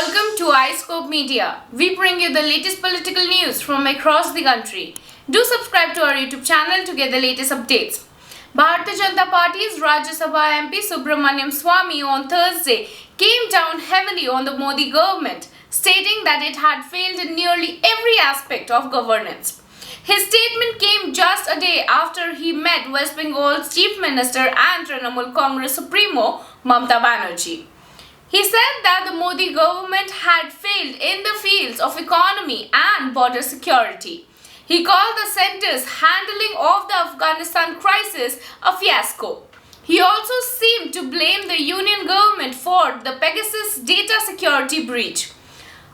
Welcome to iScope Media. We bring you the latest political news from across the country. Do subscribe to our YouTube channel to get the latest updates. Bharatiya Janata Party's Rajya Sabha MP Subramaniam Swamy on Thursday came down heavily on the Modi government, stating that it had failed in nearly every aspect of governance. His statement came just a day after he met West Bengal's Chief Minister and Trinamool Congress Supremo Mamata Banerjee. He said that the Modi government had failed in the fields of economy and border security. He called the centre's handling of the Afghanistan crisis a fiasco. He also seemed to blame the union government for the Pegasus data security breach.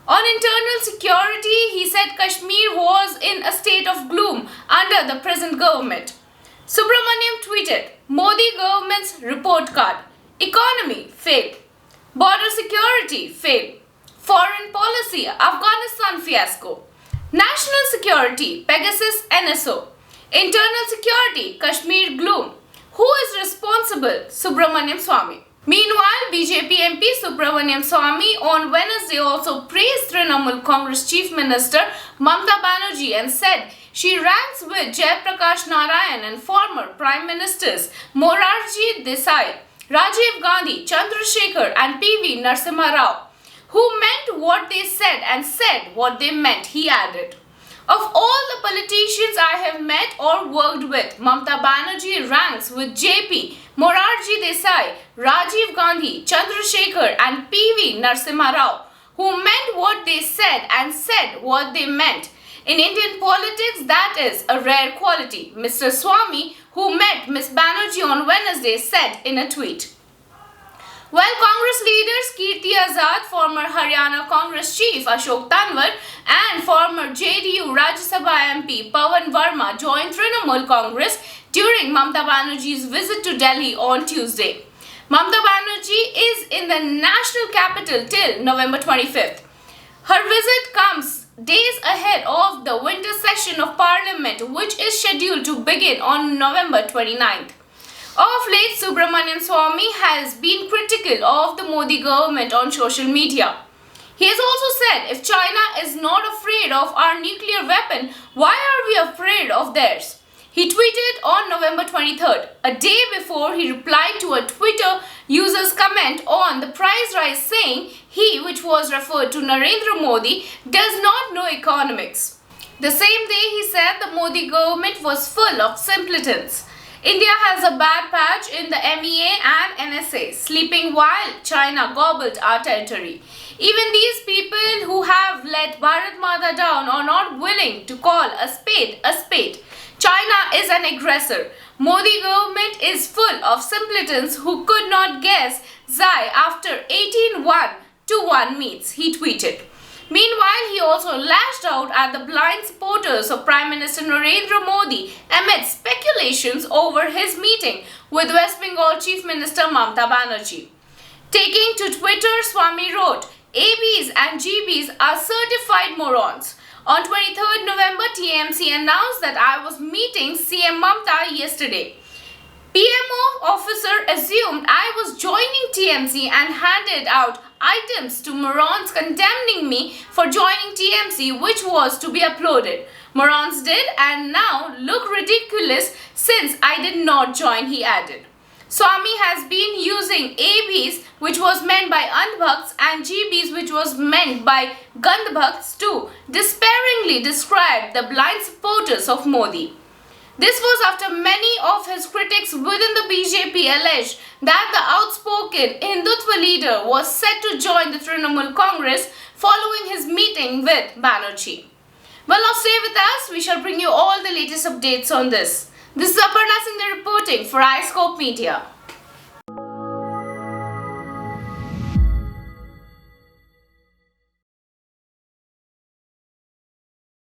On internal security, he said Kashmir was in a state of gloom under the present government. Subramaniam tweeted, Modi government's report card. Economy failed. Border security failed. Foreign policy Afghanistan fiasco. National security Pegasus NSO. Internal security Kashmir gloom. Who is responsible? Subramaniam Swamy. Meanwhile, BJP MP Subramaniam Swamy on Wednesday also praised Trinamool Congress Chief Minister Mamata Banerjee and said she ranks with Jayaprakash Narayan and former Prime Ministers Morarji Desai, Rajiv Gandhi, Chandrasekhar and PV Narasimha Rao, who meant what they said and said what they meant, he added. Of all the politicians I have met or worked with, Mamata Banerjee ranks with JP, Morarji Desai, Rajiv Gandhi, Chandrasekhar and PV Narasimha Rao, who meant what they said and said what they meant. In Indian politics, that is a rare quality, Mr. Swamy, who met Ms. Banerjee on Wednesday, said in a tweet. While Congress leaders Kirti Azad, former Haryana Congress chief Ashok Tanwar and former JDU Rajya Sabha MP Pawan Verma joined Trinamool Congress during Mamata Banerjee's visit to Delhi on Tuesday. Mamata Banerjee is in the national capital till November 25th. Her visit comes days ahead of the winter session of Parliament, which is scheduled to begin on November 29th. Of late, Subramaniam Swamy has been critical of the Modi government on social media. He has also said, if China is not afraid of our nuclear weapon, why are we afraid of theirs? He tweeted on November 23rd, a day before he replied to a Twitter user's comment on the price rise, saying he, which was referred to Narendra Modi, does not know economics. The same day he said the Modi government was full of simpletons. India has a bad patch in the MEA and NSA, sleeping while China gobbled our territory. Even these people who have let Bharat Mata down are not willing to call a spade a spade. China is an aggressor. Modi government is full of simpletons who could not guess Xi after 18-1 to 1 meets, he tweeted. Meanwhile, he also lashed out at the blind supporters of Prime Minister Narendra Modi amid speculations over his meeting with West Bengal Chief Minister Mamata Banerjee. Taking to Twitter, Swamy wrote, ABs and GBs are certified morons. On 23rd November, TMC announced that I was meeting CM Mamata yesterday. PMO officer assumed I was joining TMC and handed out items to morons condemning me for joining TMC, which was to be uploaded. Morons did and now look ridiculous since I did not join, he added. Swamy has been using ABs, which was meant by Andhbhakts, and GBs, which was meant by Gandhbhakts, to despairingly describe the blind supporters of Modi. This was after many of his critics within the BJP alleged that the outspoken Hindutva leader was set to join the Trinamool Congress following his meeting with Banerjee. Well, now stay with us. We shall bring you all the latest updates on this. This is Aparna Singh reporting for iScope Media.